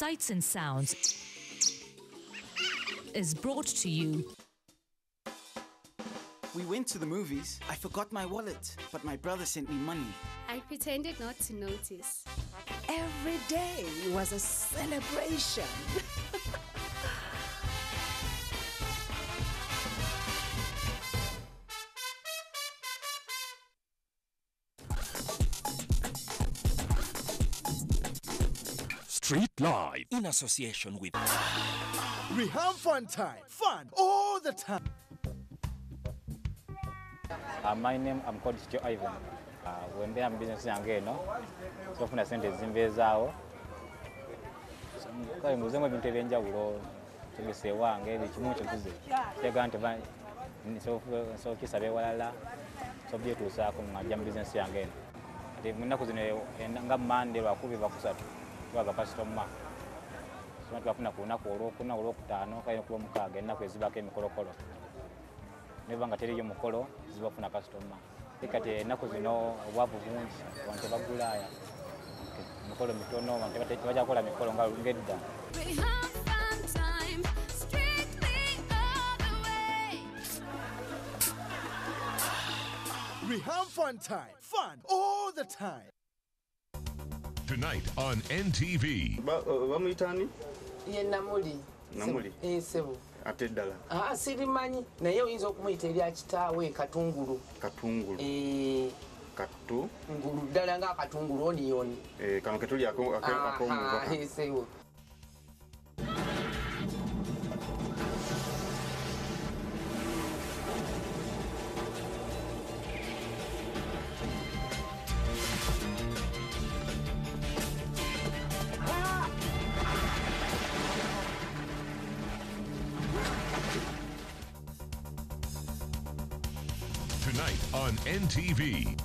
Sights and Sounds is brought to you. We went to the movies. I forgot my wallet, but my brother sent me money. I pretended not to notice. Every day was a celebration. Street Live in association with Reham Fun Time. Fun all the time. My name, I'm called Joe Ivan. When they have business again, no? So when I send the Zimbezao, so I'm going to be telling you to say one, get it much of this. They're going to buy so kiss away wala, so be to say my jam business again. The Munakus in a man, they were cool with a customer. So I'm going to kuna urokta no kayo kumka agenda kwezibake mikorokoro. Never got tell you mukolo ziba funa customer. Ikate nako zino wavu bungi wante bagulaya. Mukolo mitono wante batebaja kola mikolo nga ngedda. We have fun time, strictly all the way. Reham Fun Time. Fun all the time. Tonight on NTV. Bamuyitani? Ye Namuli. Namuli? Sebo. Ate ddala. Sirimanyi naye oyinza okumuyita erya kitaawe Katungulu. Katungulu. Ngulu ddala nga Katungulu oniyoni. Kano ketuli akomuva. Sebo. Tonight on NTV.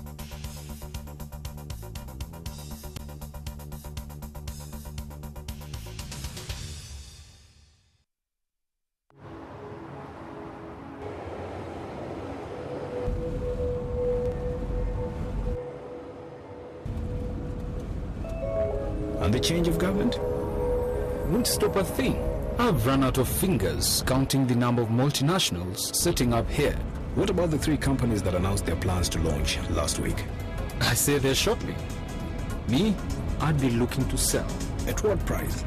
And the change of government won't stop a thing. I've run out of fingers counting the number of multinationals setting up here. What about the 3 companies that announced their plans to launch last week? I say they're shortly. Me, I'd be looking to sell. At what price?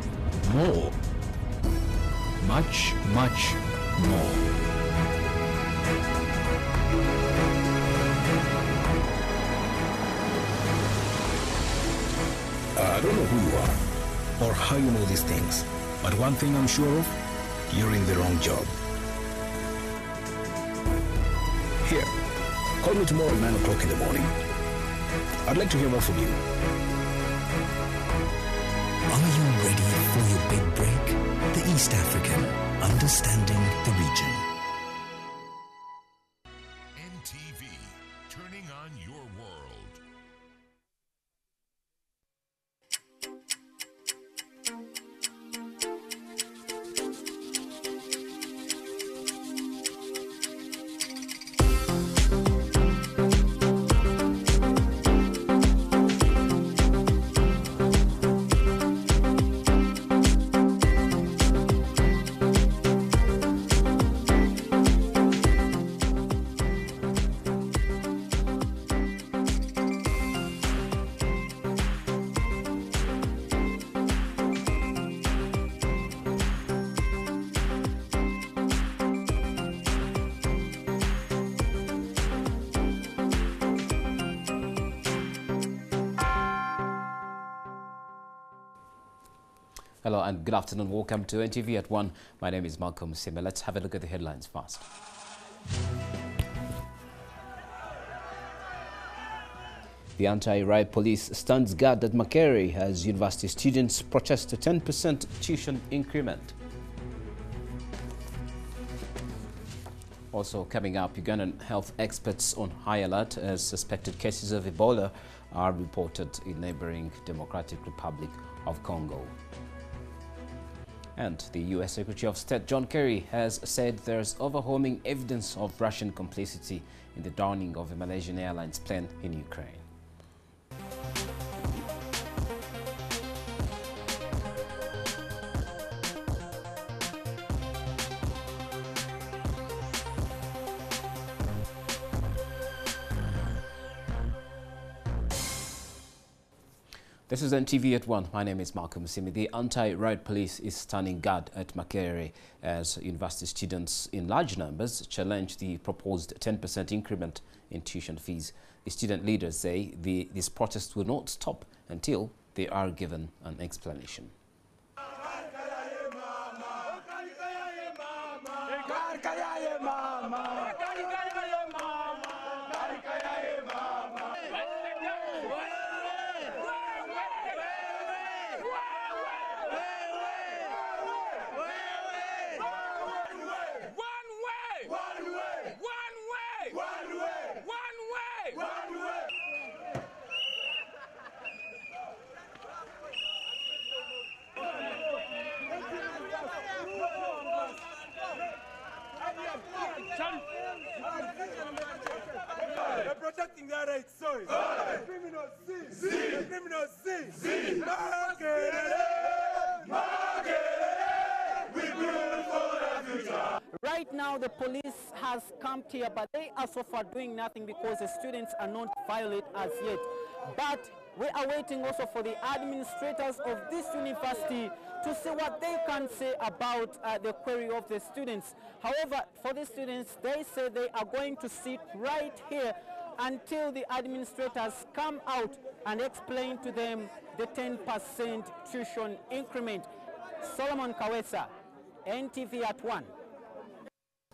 More. Much, much more. I don't know who you are or how you know these things, but one thing I'm sure of, you're in the wrong job. Here, call me tomorrow at 9 o'clock in the morning. I'd like to hear more from you. Are you ready for your big break? The East African, understanding the region. NTV, turning on your world. Hello and good afternoon. Welcome to NTV at One. My name is Malcolm Sima. Let's have a look at the headlines first. The anti-riot police stands guard at Makerere as university students protest a 10% tuition increment. Also coming up, Ugandan health experts on high alert as suspected cases of Ebola are reported in neighboring Democratic Republic of Congo. And the U.S. Secretary of State John Kerry has said there's overwhelming evidence of Russian complicity in the downing of a Malaysian Airlines plane in Ukraine. This is Ntv At One. My name is Malcolm Simi. The anti-riot police is standing guard at Makerere as university students in large numbers challenge the proposed 10% increment in tuition fees. The student leaders say this protest will not stop until they are given an explanation. They're protecting their rights, sorry. The criminals see. The criminals see. Right now, the police has camped here, but they are so far doing nothing because the students are not violent as yet. But we are waiting also for the administrators of this university to see what they can say about the query of the students. However, for the students, they say they are going to sit right here until the administrators come out and explain to them the 10% tuition increment. Solomon Kawesa, NTV at One.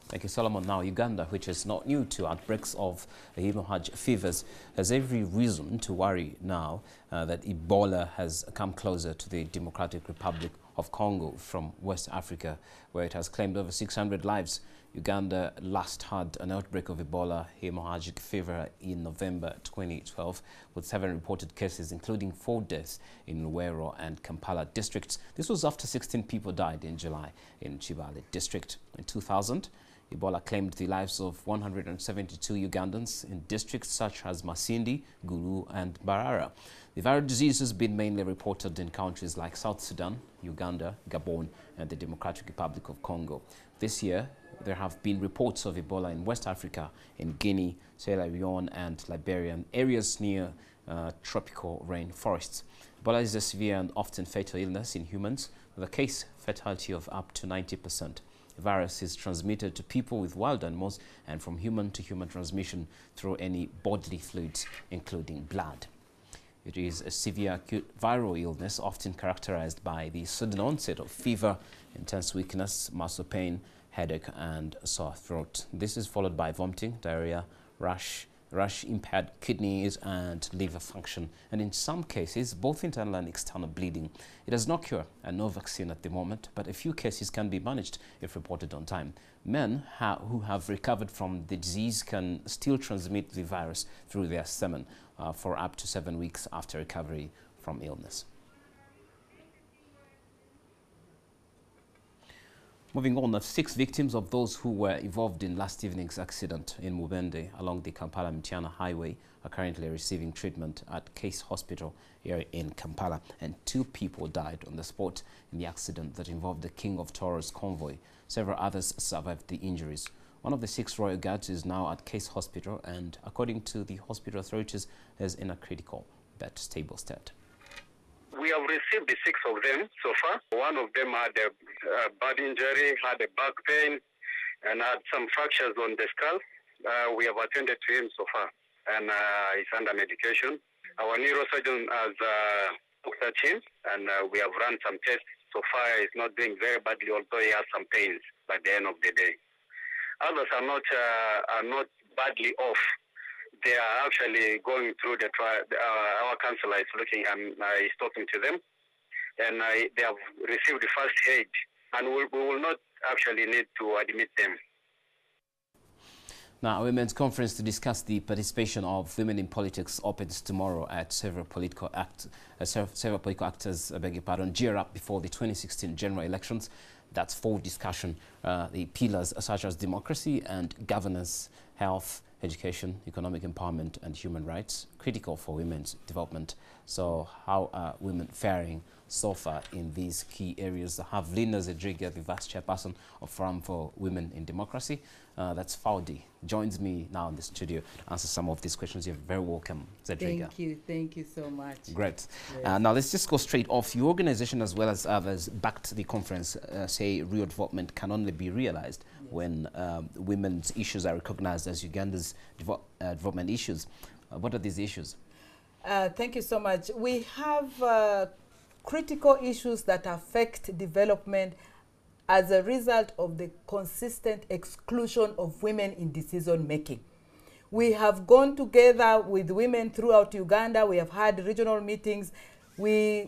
Thank you, Solomon. Now, Uganda, which is not new to outbreaks of hemorrhage fevers, has every reason to worry now that Ebola has come closer to the Democratic Republic of Congo from West Africa, where it has claimed over 600 lives. Uganda last had an outbreak of Ebola hemorrhagic fever in November 2012, with 7 reported cases, including 4 deaths in Luwero and Kampala districts. This was after 16 people died in July in Chibale district. In 2000, Ebola claimed the lives of 172 Ugandans in districts such as Masindi, Gulu and Barara. The viral disease has been mainly reported in countries like South Sudan, Uganda, Gabon and the Democratic Republic of Congo. This year, there have been reports of Ebola in West Africa, in Guinea, Sierra Leone and Liberia, and areas near tropical rainforests. Ebola is a severe and often fatal illness in humans, with a case fatality of up to 90%. The virus is transmitted to people with wild animals and from human to human transmission through any bodily fluids, including blood. It is a severe acute viral illness often characterized by the sudden onset of fever, intense weakness, muscle pain, headache and sore throat. This is followed by vomiting, diarrhea, rash, impaired kidneys and liver function, and in some cases both internal and external bleeding. It has no cure and no vaccine at the moment, but a few cases can be managed if reported on time. Men who have recovered from the disease can still transmit the virus through their semen for up to 7 weeks after recovery from illness. Moving on, 6 victims of those who were involved in last evening's accident in Mubende along the Kampala-Mitiana highway are currently receiving treatment at Case Hospital here in Kampala, and 2 people died on the spot in the accident that involved the King of Toros convoy. Several others survived the injuries. One of the 6 royal guards is now at Case Hospital and, according to the hospital authorities, is in a critical but stable state. We have received the 6 of them so far. One of them had a bad injury, had a back pain, and had some fractures on the skull. We have attended to him so far, and he's under medication. Our neurosurgeon has looked at him, and we have run some tests. So far, he's not doing very badly, although he has some pains by the end of the day. Others are not badly off. They are actually going through the trial. Our counselor is looking and is talking to them, and they have received the first aid, and we will not actually need to admit them. Now, a women's conference to discuss the participation of women in politics opens tomorrow at several political actors, gear up before the 2016 general elections. That's for discussion. The pillars such as democracy and governance, health, education, economic empowerment and human rights, critical for women's development. So how are women faring so far in these key areas? I have Lina Zedriga, the Vice Chairperson of Forum for Women in Democracy, that's Faudi, joins me now in the studio to answer some of these questions. You're very welcome, Zedriga. Thank you so much. Great. Yes. Now let's just go straight off. Your organization, as well as others, backed the conference, say real development can only be realized when women's issues are recognized as Uganda's development issues. What are these issues? Thank you so much. We have critical issues that affect development as a result of the consistent exclusion of women in decision making. We have gone together with women throughout Uganda. We have had regional meetings. We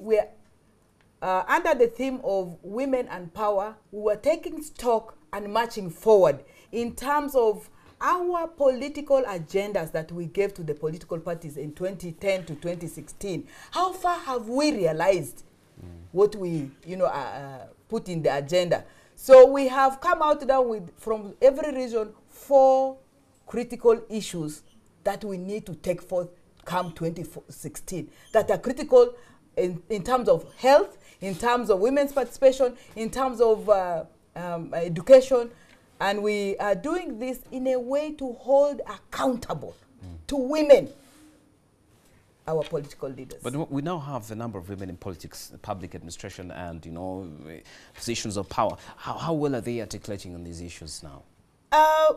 under the theme of women and power, we were taking stock and marching forward in terms of our political agendas that we gave to the political parties in 2010 to 2016. How far have we realized what we, put in the agenda? So we have come out now with, from every region, 4 critical issues that we need to take forth come 2016, that are critical in terms of health, in terms of women's participation, in terms of education. And we are doing this in a way to hold accountable to women, our political leaders. But we now have a number of women in politics, public administration, and positions of power. How well are they articulating on these issues now?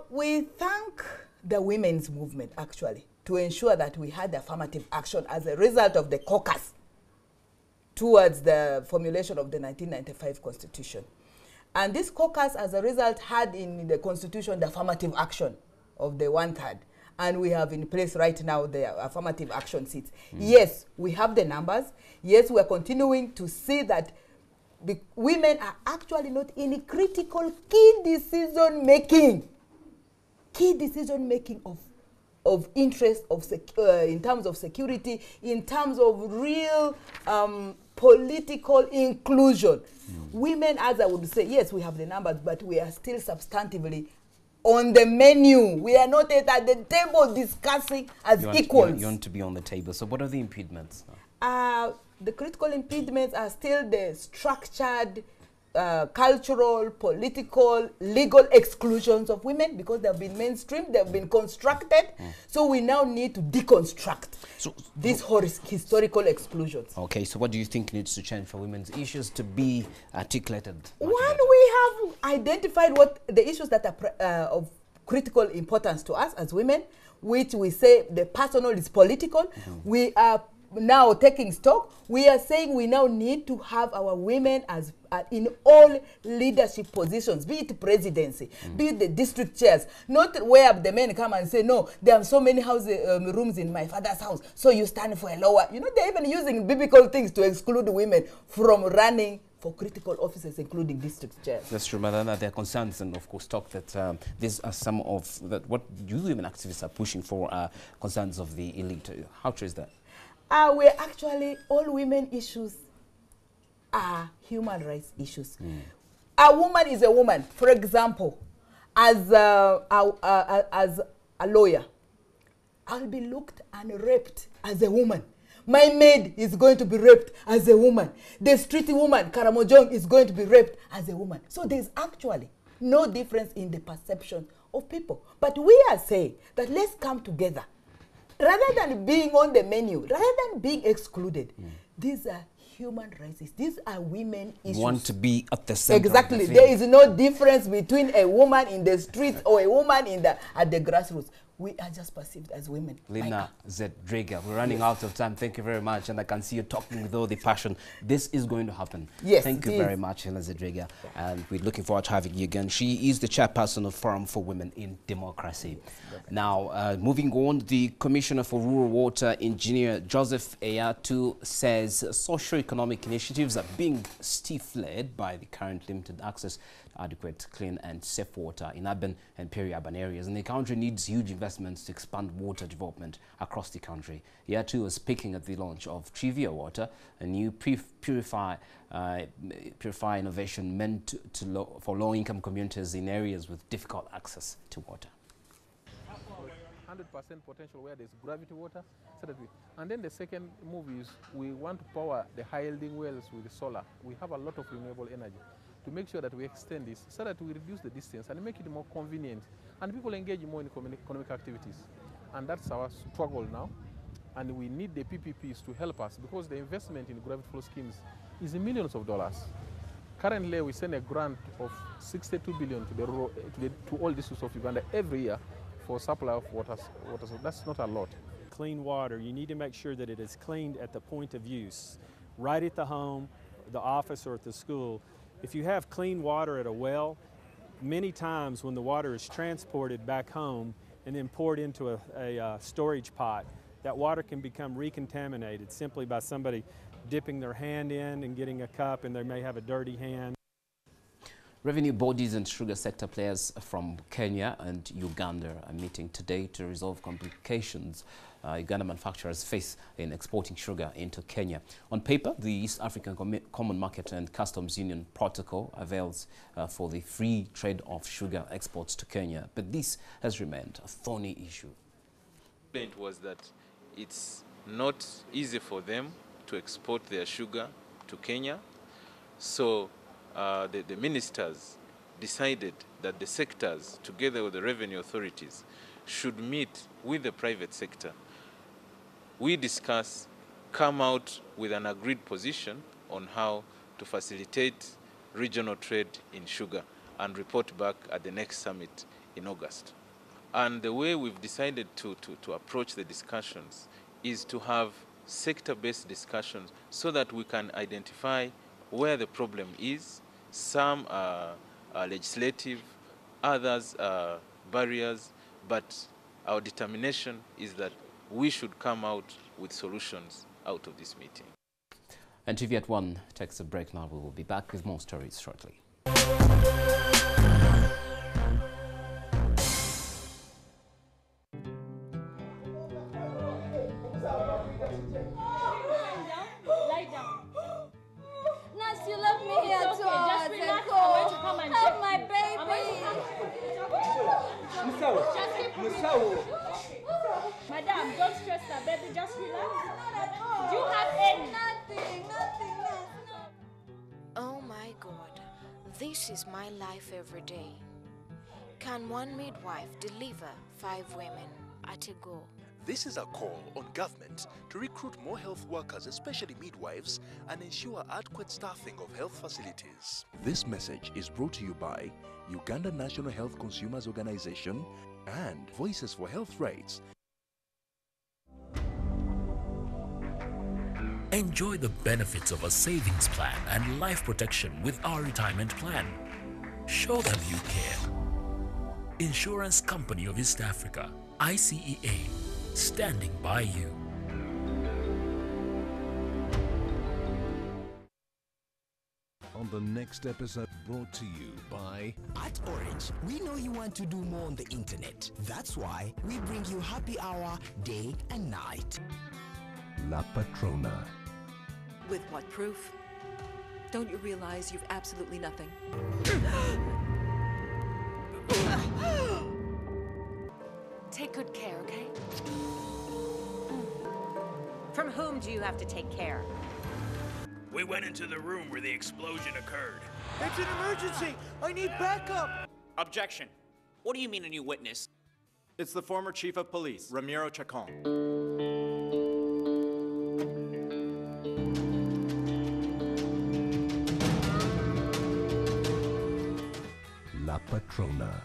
We thank the women's movement, actually, to ensure that we had affirmative action as a result of the caucus towards the formulation of the 1995 Constitution. And this caucus, as a result, had in the Constitution the affirmative action of the 1/3. And we have in place right now the affirmative action seats. Yes, we have the numbers. Yes, we are continuing to see that the women are actually not in critical key decision making of interest, in terms of security, in terms of real political inclusion. Women, as I would say, yes, we have the numbers, but we are still substantively on the menu. We are not at the table discussing as equals. You want to be on the table. So what are the impediments? The critical impediments are still the structured, cultural, political, legal exclusions of women, because they have been mainstreamed, they have been constructed. So we now need to deconstruct these historical exclusions. Okay, so what do you think needs to change for women's issues to be articulated? One, we have identified what the issues that are of critical importance to us as women, which we say the personal is political. We are now taking stock. We are saying we now need to have our women as in all leadership positions, be it presidency, be it the district chairs, not where the men come and say, no, there are so many rooms in my father's house, so you stand for a lower. They're even using biblical things to exclude women from running for critical offices, including district chairs. That's true, Madonna. There are concerns and, of course, talk that these are some of what you women activists are pushing for, concerns of the elite. How true is that? We're actually, all women issues are human rights issues. A woman is a woman. For example, as a lawyer, I'll be looked and raped as a woman. My maid is going to be raped as a woman. The street woman, Karamojong, is going to be raped as a woman. So there's actually no difference in the perception of people. But we are saying that let's come together. Rather than being on the menu, rather than being excluded, these are human rights. These are women issues. You want to be at the center. Exactly. There is no difference between a woman in the streets or a woman at the grassroots. We are just perceived as women. Lina Zedriga, we're running out of time. Thank you very much. And I can see you talking with all the passion. This is going to happen. Yes, thank you very much, Lina Zedriga. And we're looking forward to having you again. She is the chairperson of Forum for Women in Democracy. Now, moving on, the Commissioner for Rural Water, Engineer Joseph Eyatu, says socio-economic initiatives are being stiff-led by the current limited access to adequate, clean and safe water in urban and peri-urban areas. And the country needs huge investments to expand water development across the country. Eyatu was speaking at the launch of Trivia Water, a new purify innovation meant for low-income communities in areas with difficult access to water. 100% potential where there's gravity water. And then the second move is we want to power the high-yielding wells with solar. We have a lot of renewable energy. to make sure that we extend this so that we reduce the distance and make it more convenient and people engage more in economic activities. And that's our struggle now. And we need the PPPs to help us because the investment in gravity flow schemes is in millions of dollars. Currently, we send a grant of 62 billion to all districts of Uganda every year for supply of water. That's not a lot. Clean water, you need to make sure that it is cleaned at the point of use, right at the home, the office, or at the school. If you have clean water at a well, many times when the water is transported back home and then poured into a storage pot, that water can become recontaminated simply by somebody dipping their hand in and getting a cup, and they may have a dirty hand. Revenue bodies and sugar sector players from Kenya and Uganda are meeting today to resolve complications Uganda manufacturers face in exporting sugar into Kenya. On paper, the East African Common Market and Customs Union Protocol avails for the free trade of sugar exports to Kenya, but this has remained a thorny issue. The point was that it's not easy for them to export their sugar to Kenya, so the ministers decided that the sectors, together with the revenue authorities, should meet with the private sector. We discuss, come out with an agreed position on how to facilitate regional trade in sugar and report back at the next summit in August. And the way we've decided to approach the discussions is to have sector-based discussions so that we can identify where the problem is. Some are legislative, others are barriers, but our determination is that we should come out with solutions out of this meeting. Ntv At One takes a break now. We will be back with more stories shortly. Madam, don't stress that, baby. Just relax. Do you have any? Nothing. Oh my God, this is my life every day. Can one midwife deliver 5 women at a go? This is a call on government to recruit more health workers, especially midwives, and ensure adequate staffing of health facilities. This message is brought to you by Uganda National Health Consumers Organization and Voices for Health Rights. Enjoy the benefits of a savings plan and life protection with our retirement plan. Show them you care. Insurance Company of East Africa, ICEA, standing by you. On the next episode, brought to you by... At Orange, we know you want to do more on the internet. That's why we bring you happy hour day and night. La Patrona. With what proof? Don't you realize you've absolutely nothing? Take good care, okay? From whom do you have to take care? We went into the room where the explosion occurred. It's an emergency! I need backup! Objection. What do you mean a new witness? It's the former chief of police, Ramiro Chacon. La Patrona.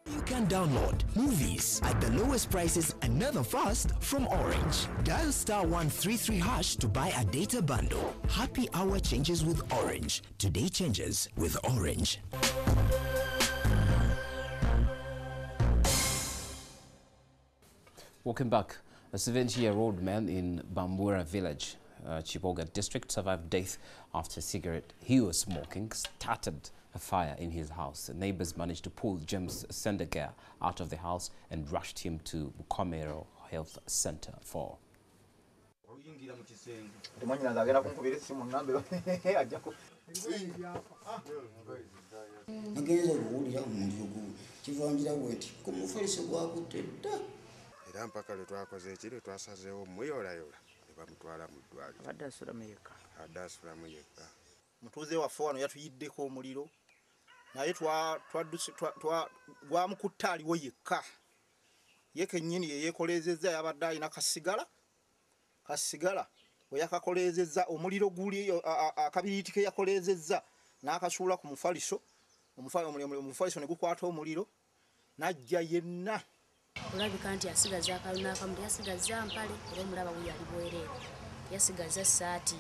You can download movies at the lowest prices and never fast from Orange. Dial *133# to buy a data bundle. Happy hour changes with Orange. Today changes with Orange. Welcome back. A 70-year-old man in Bambura village, Chiboga district, survived death after a cigarette he was smoking started a fire in his house. The neighbors managed to pull James Sendegar out of the house and rushed him to Bukomero Health Center for. era mpaka lwe twakoze ekiri twasazeewo muyoolayoola ne bamutwala mu ddwaliro abadde asulamu yekka adde asulamu yekka. Mutuuze waffe wano yatuyiddeko omuliro naye gwamukutta aliwo yekka ye kennyini ye yeekoleezezza yabadde alina kasigala we yakakoleezezza omuliro guli akabiriiti ke yakoleezezza n'akasuula ku mufaliso omufaliso ne gukwata omuliro n'ajja yenna. Olabika nti yasigaza akaluna akamu yasigaza mpale era omulaba we yali bwereere yasigaza essaati.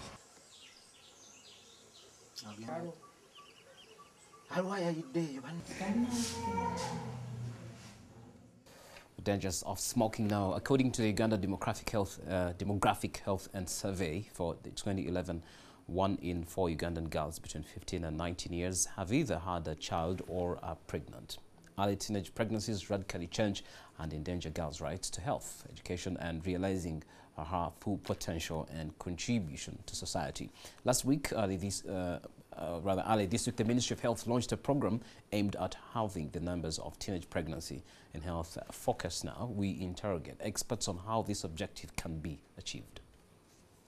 Dangers of smoking now. According to the Uganda Demographic Health and Survey for the 2011, 1 in 4 Ugandan girls between 15 and 19 years have either had a child or are pregnant. Early teenage pregnancies radically change and endanger girls' rights to health, education and realizing her full potential and contribution to society. Last week, early this week, the Ministry of Health launched a program aimed at halving the numbers of teenage pregnancy. In Health Focus Now, we interrogate experts on how this objective can be achieved.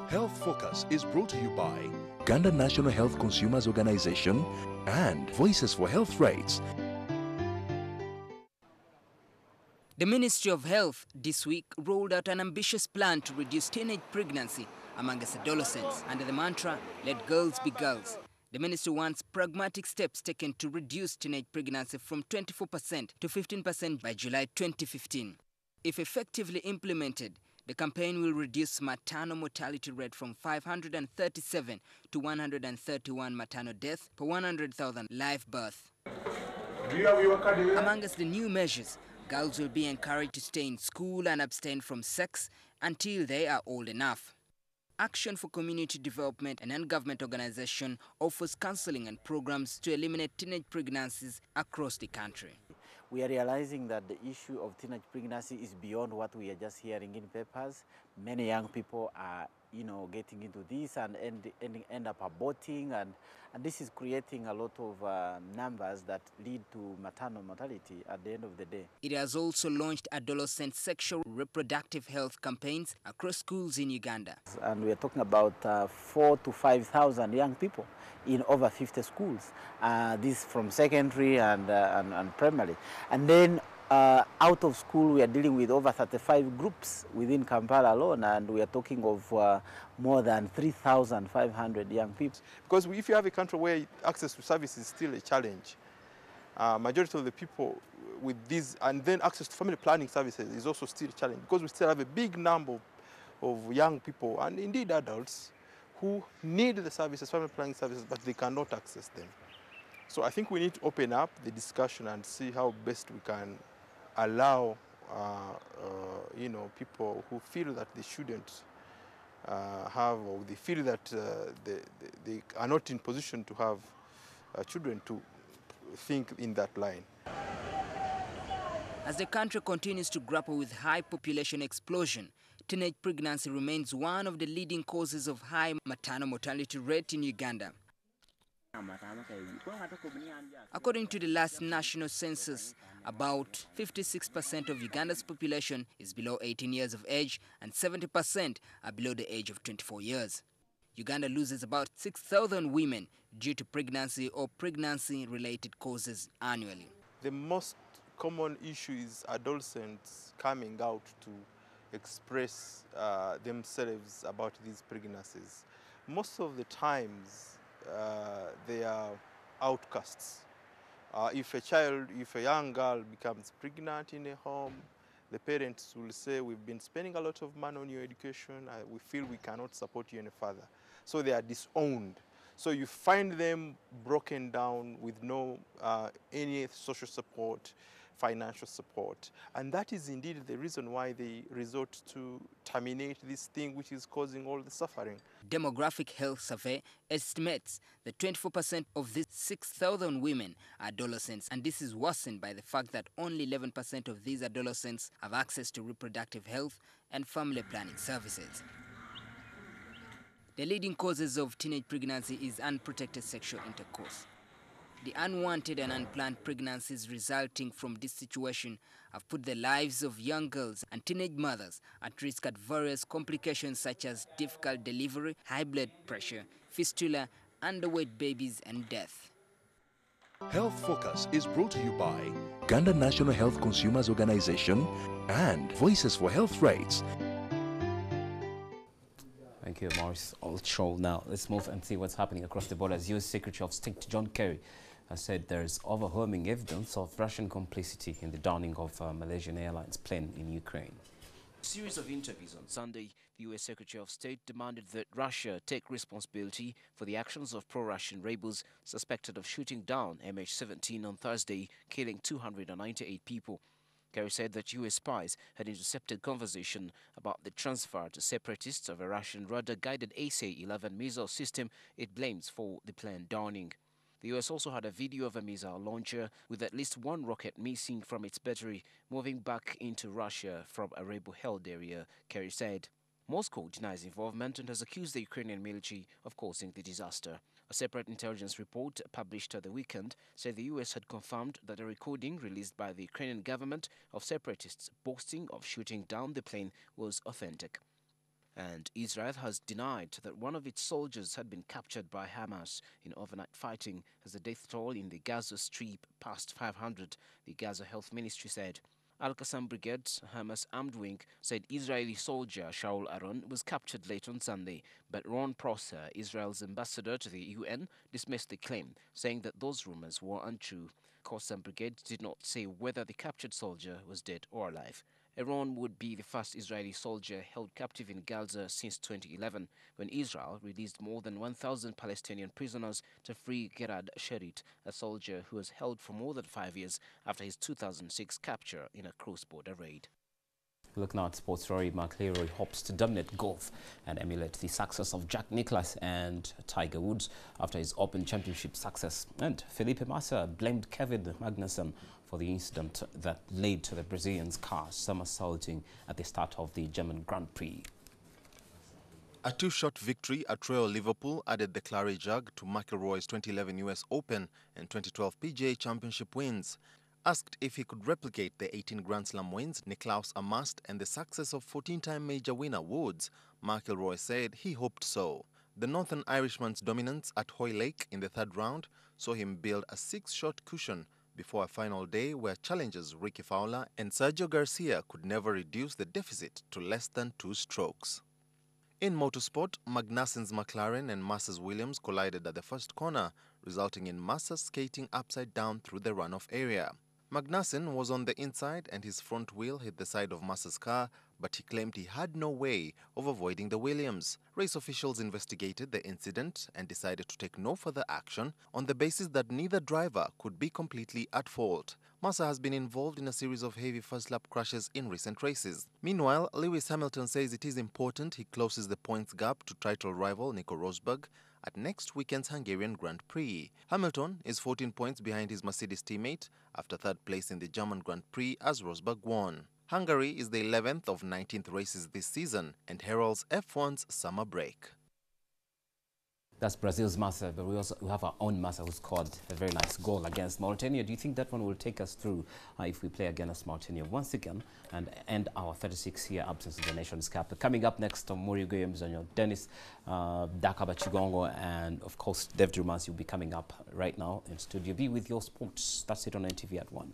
Health Focus is brought to you by Uganda National Health Consumers Organization and Voices for Health Rights. The Ministry of Health this week rolled out an ambitious plan to reduce teenage pregnancy amongst adolescents under the mantra, "Let girls be girls." The ministry wants pragmatic steps taken to reduce teenage pregnancy from 24% to 15% by July 2015. If effectively implemented, the campaign will reduce maternal mortality rate from 537 to 131 maternal deaths per 100,000 live births. Amongst the new measures, girls will be encouraged to stay in school and abstain from sex until they are old enough. Action for Community Development, an non-government organization, offers counseling and programs to eliminate teenage pregnancies across the country. We are realizing that the issue of teenage pregnancy is beyond what we are just hearing in papers. Many young people are, getting into this and end up aborting, and this is creating a lot of numbers that lead to maternal mortality at the end of the day. It has also launched adolescent sexual reproductive health campaigns across schools in Uganda. And we are talking about 4,000 to 5,000 young people in over 50 schools. This from secondary and primary. And then out of school, we are dealing with over 35 groups within Kampala alone, and we are talking of more than 3,500 young people. Because if you have a country where access to service is still a challenge, majority of the people with these, and then access to family planning services is also still a challenge, because we still have a big number of young people, and indeed adults, who need the services, family planning services, but they cannot access them. So I think we need to open up the discussion and see how best we can allow people who feel that they shouldn't have, or they feel that they are not in position to have children, to think in that line. As the country continues to grapple with high population explosion, teenage pregnancy remains one of the leading causes of high maternal mortality rate in Uganda. According to the last national census, about 56% of Uganda's population is below 18 years of age and 70% are below the age of 24 years. Uganda loses about 6,000 women due to pregnancy or pregnancy-related causes annually. The most common issue is adolescents coming out to express themselves about these pregnancies. Most of the times, they are outcasts. If a young girl becomes pregnant in a home, the parents will say, "We've been spending a lot of money on your education. We feel we cannot support you any further." So they are disowned. So you find them broken down with no any social support, financial support. And that is indeed the reason why they resort to terminate this thing which is causing all the suffering. Demographic Health Survey estimates that 24% of these 6,000 women are adolescents, and this is worsened by the fact that only 11% of these adolescents have access to reproductive health and family planning services. The leading causes of teenage pregnancy is unprotected sexual intercourse. The unwanted and unplanned pregnancies resulting from this situation have put the lives of young girls and teenage mothers at risk at various complications such as difficult delivery, high blood pressure, fistula, underweight babies, and death. Health Focus is brought to you by Uganda National Health Consumers Organization and Voices for Health Rights. Thank you, Maurice Olchol. Now, let's move and see what's happening across the border. As U.S. Secretary of State John Kerry has said there is overwhelming evidence of Russian complicity in the downing of Malaysian Airlines plane in Ukraine. A series of interviews on Sunday, the U.S. Secretary of State demanded that Russia take responsibility for the actions of pro-Russian rebels suspected of shooting down MH17 on Thursday, killing 298 people. Kerry said that U.S. spies had intercepted conversation about the transfer to separatists of a Russian radar-guided SA-11 missile system it blames for the plane downing. The U.S. also had a video of a missile launcher with at least one rocket missing from its battery moving back into Russia from a rebel-held area, Kerry said. Moscow denies involvement and has accused the Ukrainian military of causing the disaster. A separate intelligence report published at the weekend said the U.S. had confirmed that a recording released by the Ukrainian government of separatists boasting of shooting down the plane was authentic. And Israel has denied that one of its soldiers had been captured by Hamas in overnight fighting as the death toll in the Gaza Strip passed 500, the Gaza Health Ministry said. Al-Qassam Brigade, Hamas armed wing, said Israeli soldier Shaul Aron was captured late on Sunday, but Ron Prosser, Israel's ambassador to the UN, dismissed the claim, saying that those rumors were untrue. Qassam Brigade did not say whether the captured soldier was dead or alive. Aaron would be the first Israeli soldier held captive in Gaza since 2011, when Israel released more than 1,000 Palestinian prisoners to free Gilad Shalit, a soldier who was held for more than 5 years after his 2006 capture in a cross-border raid. Look now at sports. Rory McIlroy hopes to dominate golf and emulate the success of Jack Nicklaus and Tiger Woods after his Open Championship success. And Felipe Massa blamed Kevin Magnussen for the incident that led to the Brazilian's car somersaulting at the start of the German Grand Prix. A two-shot victory at Royal Liverpool added the claret jug to McIlroy's 2011 US Open and 2012 PGA Championship wins. Asked if he could replicate the 18 Grand Slam wins Nicklaus amassed and the success of 14-time major winner Woods, McIlroy said he hoped so. The Northern Irishman's dominance at Hoylake in the third round saw him build a 6-shot cushion before a final day where challengers Ricky Fowler and Sergio Garcia could never reduce the deficit to less than 2 strokes. In motorsport, Magnussen's McLaren and Massa's Williams collided at the first corner, resulting in Massa skating upside down through the runoff area. Magnussen was on the inside and his front wheel hit the side of Massa's car, but he claimed he had no way of avoiding the Williams. Race officials investigated the incident and decided to take no further action on the basis that neither driver could be completely at fault. Massa has been involved in a series of heavy first-lap crashes in recent races. Meanwhile, Lewis Hamilton says it is important he closes the points gap to title rival Nico Rosberg at next weekend's Hungarian Grand Prix. Hamilton is 14 points behind his Mercedes teammate after third place in the German Grand Prix as Rosberg won. Hungary is the 11th of 19th races this season and heralds F1's summer break. That's Brazil's Massa, but we have our own Massa who scored a very nice goal against Mauritania. Do you think that one will take us through if we play against Mauritania once again and end our 36-year absence in the Nations Cup? Coming up next, Muri Guillaume, Dennis Dakaba Chigongo, and of course David Rumans will be coming up right now in Studio B with your sports. That's it on Ntv At One.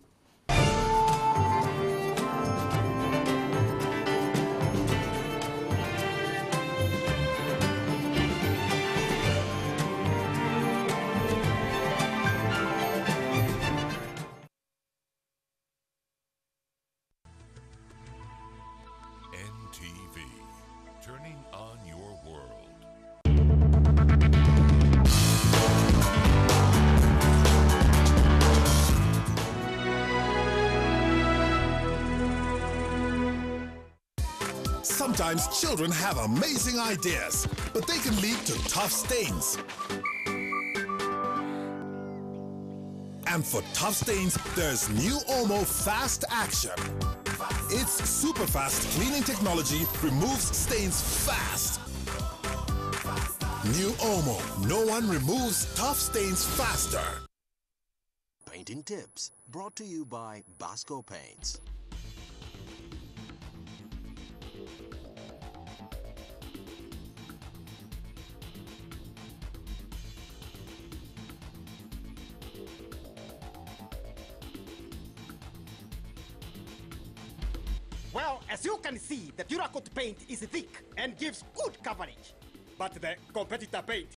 Ntv, turning on your world. Sometimes children have amazing ideas, but they can lead to tough stains. And for tough stains, there's new Omo Fast Action. Its super fast cleaning technology removes stains fast. New Omo, no one removes tough stains faster. Painting tips brought to you by Basco Paints. Well, as you can see, the Duracoat paint is thick and gives good coverage. But the competitor paint